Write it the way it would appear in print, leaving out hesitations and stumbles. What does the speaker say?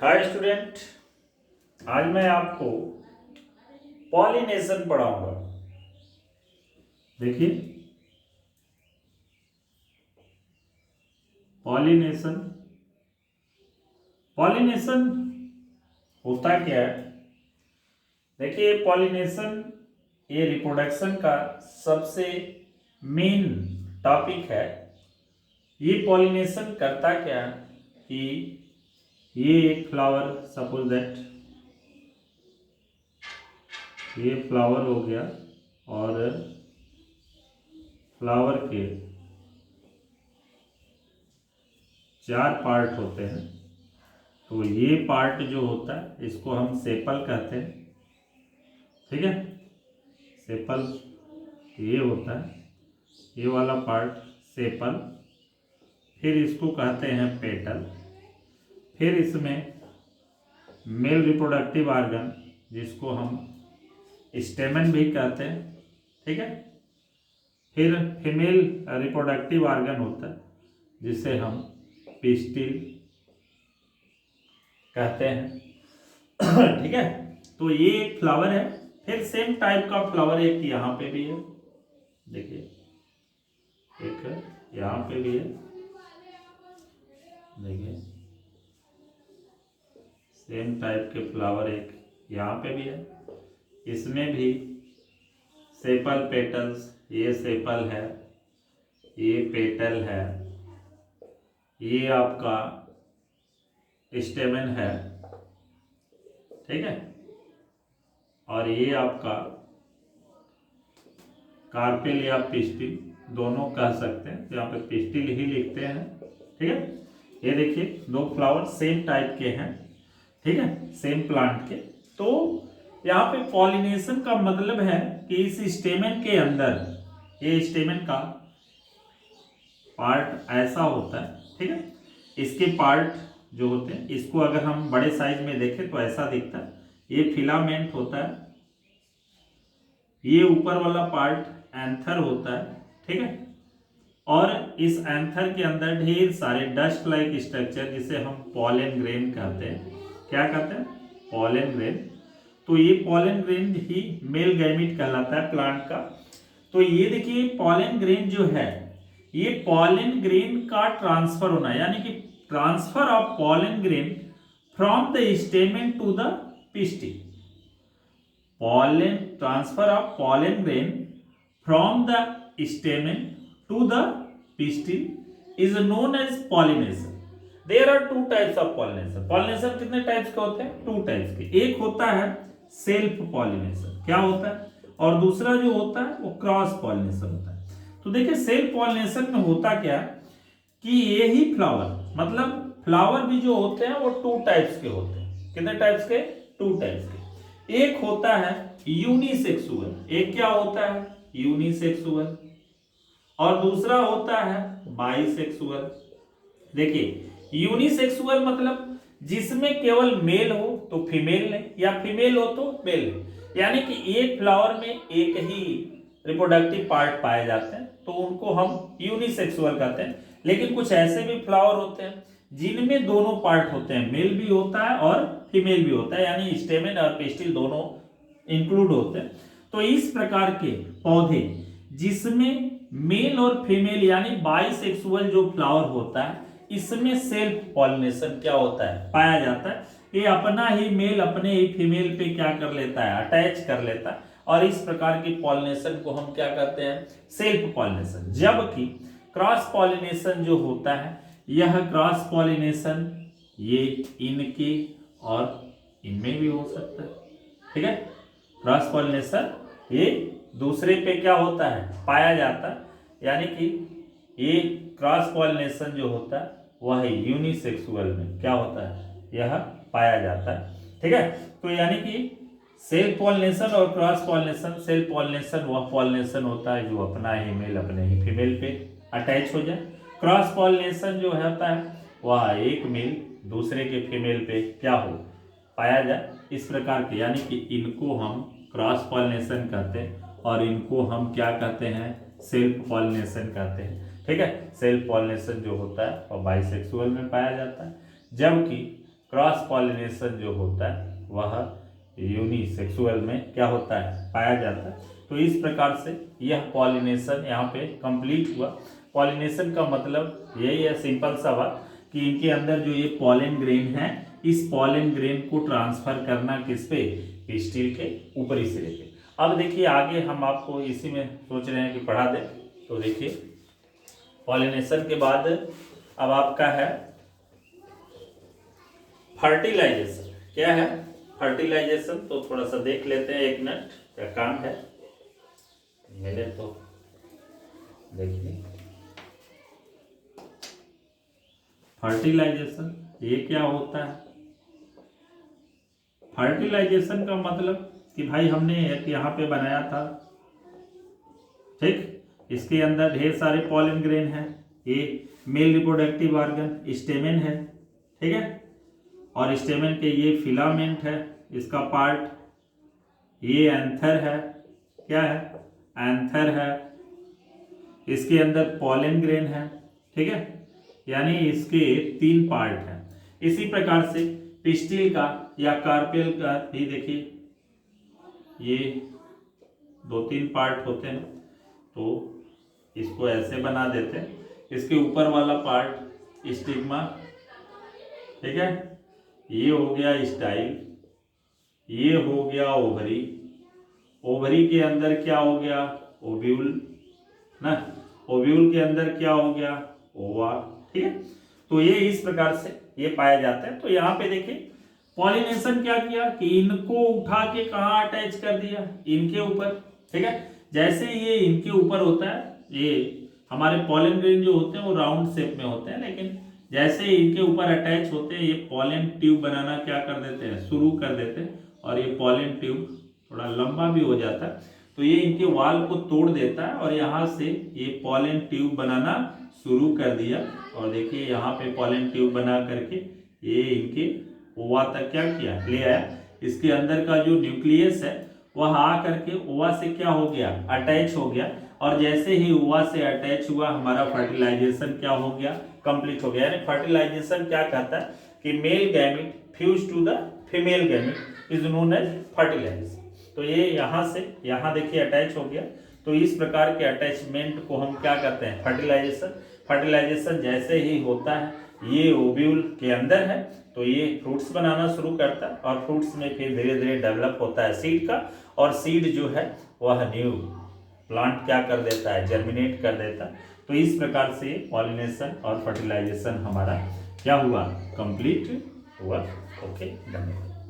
Hi student, आज मैं आपको पॉलिनेशन पढ़ाऊंगा। देखिए, पॉलिनेशन पॉलिनेशन होता क्या है। देखिए, पॉलिनेशन ये रिप्रोडक्शन का सबसे मेन टॉपिक है। ये पॉलिनेशन करता क्या है कि ये एक फ्लावर, सपोज दैट ये फ्लावर हो गया और फ्लावर के 4 पार्ट होते हैं। तो ये पार्ट जो होता है इसको हम सेपल कहते हैं, ठीक है। सेपल ये होता है, ये वाला पार्ट सेपल। फिर इसको कहते हैं पेटल। फिर इसमें मेल रिप्रोडक्टिव आर्गन, जिसको हम स्टेमन भी कहते हैं, ठीक है। फिर फीमेल रिप्रोडक्टिव आर्गन होता है जिसे हम पिस्टिल कहते हैं ठीक है। तो ये एक फ्लावर है। फिर सेम टाइप का फ्लावर एक यहाँ पे भी है, देखिए, एक यहाँ पे भी है, देखिए, सेम टाइप के फ्लावर एक यहाँ पे भी है। इसमें भी सेपल पेटल्स, ये सेपल है, ये पेटल है, ये आपका स्टेमन है, ठीक है। और ये आपका कार्पेल या पिस्टिल दोनों कह सकते हैं, तो यहाँ पे पिस्टिल ही लिखते हैं, ठीक है। ये देखिए, 2 फ्लावर सेम टाइप के हैं, ठीक है, सेम प्लांट के। तो यहाँ पे पॉलिनेशन का मतलब है कि इस स्टेमन के अंदर, ये स्टेमन का पार्ट ऐसा होता है, ठीक है। इसके पार्ट जो होते हैं, इसको अगर हम बड़े साइज में देखें तो ऐसा दिखता है। ये फिलामेंट होता है, ये ऊपर वाला पार्ट एंथर होता है, ठीक है। और इस एंथर के अंदर ढेर सारे डस्ट लाइक स्ट्रक्चर, जिसे हम पॉलन ग्रेन कहते हैं। क्या कहते हैं? Pollen grain. तो ये पॉलन ग्रेन ही मेल गैमीट कहलाता है प्लांट का। तो ये देखिए, पॉलन ग्रेन जो है, ये पॉलन ग्रेन का ट्रांसफर होना, यानी कि transfer of pollen grain from the stamen to the pistil. Transfer of pollen grain from the stamen to the pistil is known as pollination. There are 2 types of pollination. Pollination कितने types के होते हैं? 2 types के। एक होता है self pollination, क्या होता है, और दूसरा जो होता है वो क्रॉस पॉलिनेशन होता है। तो देखिए, सेल्फ पॉलिनेशन में होता क्या कि ये ही फ्लावर, मतलब फ्लावर भी जो होते हैं वो 2 टाइप्स के होते हैं। कितने टाइप्स के? 2 टाइप्स के। एक होता है यूनिसेक्सुअल, एक क्या होता है? यूनिसेक्सुअल। और दूसरा होता है बाइसेक्सुअल। देखिए, यूनिसेक्सुअल मतलब जिसमें केवल मेल हो तो फीमेल नहीं, या फीमेल हो तो मेल नहीं, यानी कि एक फ्लावर में एक ही रिप्रोडक्टिव पार्ट पाए जाते हैं, तो उनको हम यूनिसेक्सुअल कहते हैं। लेकिन कुछ ऐसे भी फ्लावर होते हैं जिनमें दोनों पार्ट होते हैं, मेल भी होता है और फीमेल भी होता है, यानी स्टेमन और पिस्टिल दोनों इंक्लूड होते हैं। तो इस प्रकार के पौधे जिसमें मेल और फीमेल यानी बाइसेक्सुअल जो फ्लावर होता है, इसमें सेल्फ पॉलिनेशन क्या होता है? पाया जाता है। ये अपना ही मेल अपने ही फीमेल पे क्या कर लेता है? अटैच कर लेता है। और इस प्रकार की पॉलिनेशन को हम क्या कहते हैं? Self pollination. जबकि क्रॉस पॉलिनेशन जो होता है, यह क्रॉस पॉलिनेशन ये इनके और इनमें भी हो सकता है, ठीक है। क्रॉस पॉलिनेशन ये दूसरे पे क्या होता है? पाया जाता है, यानी कि ये क्रॉस पॉलिनेशन जो होता है वह यूनिसेक्सुअल में क्या होता है? यह पाया जाता है, ठीक है। तो यानी कि सेल्फ पॉलिनेशन और क्रॉस पॉलिनेशन, सेल्फ पॉलिनेशन वह पॉलिनेशन होता है जो अपना ही मेल अपने ही फीमेल पे अटैच हो जाए। क्रॉस पॉलिनेशन जो होता है वह एक मेल दूसरे के फीमेल पे क्या हो? पाया जाए। इस प्रकार के, यानी कि इनको हम क्रॉस पॉलिनेशन कहते हैं और इनको हम क्या कहते हैं? सेल्फ पॉलिनेशन कहते हैं, ठीक है। सेल्फ पॉलिनेशन जो होता है वह बाइसेक्सुअल में पाया जाता है, जबकि क्रॉस पॉलिनेशन जो होता है वह यूनिसेक्सुअल में क्या होता है, पाया जाता है। तो इस प्रकार से यह पॉलिनेशन यहाँ पे कंप्लीट हुआ। पॉलिनेशन का मतलब यही है, सिंपल सा बात, कि इनके अंदर जो ये पॉलन ग्रेन है, इस पॉलन ग्रेन को ट्रांसफर करना किस पे, पिस्टिल के ऊपरी सिरे पे। अब देखिए आगे हम आपको इसी में सोच रहे हैं कि पढ़ा दें। तो देखिए पॉलिनेशन के बाद अब आपका है फर्टिलाइजेशन। क्या है फर्टिलाइजेशन, तो थोड़ा सा देख लेते हैं, एक मिनट, क्या काम है मेरे, तो देखिए फर्टिलाइजेशन ये क्या होता है। फर्टिलाइजेशन का मतलब कि भाई हमने एक यहाँ पे बनाया था, ठीक, इसके अंदर ढेर सारे पॉलन ग्रेन है, ये मेल रिप्रोडक्टिव ऑर्गन स्टेमेन है, ठीक है, और स्टेमेन के ये फिलामेंट है, इसका पार्ट, ये एंथर है, क्या है, एंथर है, इसके अंदर पॉलन ग्रेन है, ठीक है, यानी इसके 3 पार्ट हैं। इसी प्रकार से पिस्टिल का या कार्पेल का भी देखिए, ये 2-3 पार्ट होते हैं, तो इसको ऐसे बना देते हैं। इसके ऊपर वाला पार्ट स्टिग्मा, ठीक है, ये हो गया स्टाइल, ये हो गया ओवरी, ओवरी के अंदर क्या हो गया, ओव्यूल ना, ओव्यूल के अंदर क्या हो गया, ओवा, ठीक है। तो ये इस प्रकार से ये पाया जाता है। तो यहाँ पे देखिए पॉलिनेशन क्या किया कि इनको उठा के कहाँ अटैच कर दिया, इनके ऊपर, ठीक है। जैसे ये इनके ऊपर होता है, ये हमारे पॉलन ग्रेन जो होते हैं वो राउंड शेप में होते हैं, लेकिन जैसे इनके ऊपर अटैच होते हैं ये पॉलन ट्यूब बनाना क्या कर देते हैं, शुरू कर देते हैं, और ये पॉलन ट्यूब थोड़ा लंबा भी हो जाता है, तो ये इनके वाल को तोड़ देता है और यहाँ से ये पॉलन ट्यूब बनाना शुरू कर दिया। और देखिए यहाँ पे पॉलन ट्यूब बना करके ये इनके ओवा तक क्या किया, ले आया। इसके अंदर का जो न्यूक्लियस है वह आ करके ओवा से क्या हो गया, अटैच हो गया, और जैसे ही ओवा से अटैच हुआ हमारा फर्टिलाइजेशन क्या हो गया, कंप्लीट हो गया। यानी फर्टिलाइजेशन क्या कहता है कि male gamete fuse to the female gamete is known as fertilisation. तो ये यहाँ से यहाँ देखिए अटैच हो गया, तो इस प्रकार के अटैचमेंट को हम क्या कहते हैं, फर्टिलाइजेशन। फर्टिलाइजेशन जैसे ही होता है ये ओव्यूल के अंदर है, तो ये फ्रूट्स बनाना शुरू करता है, और फ्रूट्स में फिर धीरे धीरे डेवलप होता है सीड का, और सीड जो है वह न्यू प्लांट क्या कर देता है, जर्मिनेट कर देता है। तो इस प्रकार से पॉलिनेशन और फर्टिलाइजेशन हमारा क्या हुआ, कंप्लीट हुआ। ओके, धन्यवाद।